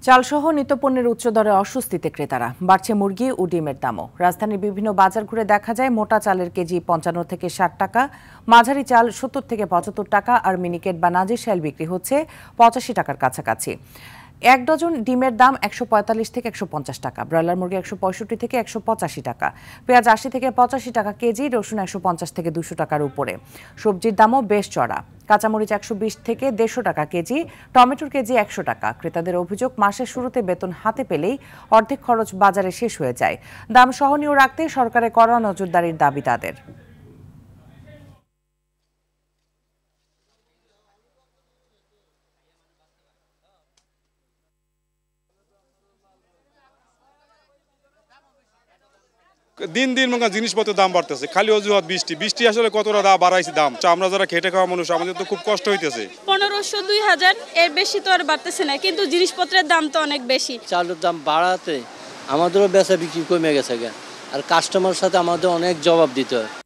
চালসহ নিত্যপণ্যের উচ্চ দরে অস্বস্তিতে ক্রেতারা। বাড়ছে মুরগি ও ডিমের দামও। রাজধানীর বিভিন্ন বাজার ঘুরে দেখা যায় মোটা চালের কেজি ৫৫ থেকে ৬০ টাকা, মাঝারি চাল ৭০ থেকে ৭৫ টাকা, আর মিনিকেট বা নাজিরশাইল বিক্রি হচ্ছে ৮৫ টাকার কাছাকাছি। এক ডজন ডিমের দাম ১৪৫ থেকে ১৫০ টাকা, ব্রয়লার মুরগি ১৬৫ থেকে ১৮৫ টাকা, পেঁয়াজ ৮০ থেকে ৮৫ টাকা কেজি, রসুন ১৫০ থেকে ২০০ টাকার উপরে। সবজির দামও বেশ চড়া। কাঁচামরিচ ১২০ থেকে ১৫০ টাকা কেজি, টমেটোর কেজি ১০০ টাকা। ক্রেতাদের অভিযোগ, মাসের শুরুতে বেতন হাতে পেলেই অর্ধেক খরচ বাজারে শেষ হয়ে যায়। দাম সহনীয় রাখতে সরকারের কড়া নজরদারির দাবি তাদের। দিন দিন জিনিসপত্রের দাম বাড়তেছে, খালি অজুহাত বৃষ্টি আসলে কতটা দাম বাড়াইছে দাম। আমরা যারা খেটে খাওয়া মানুষ, আমাদের তো খুব কষ্ট হইতেছে। ১৫০০ ২০০০ এর বেশি তো আর বাড়তেছে না, কিন্তু জিনিসপত্রের দাম তো অনেক বেশি। চালের দাম বাড়াতে আমাদেরও বেচা বিক্রি কমে গেছে, আর কাস্টমার সাথে আমাদের অনেক জবাব দিতে হয়।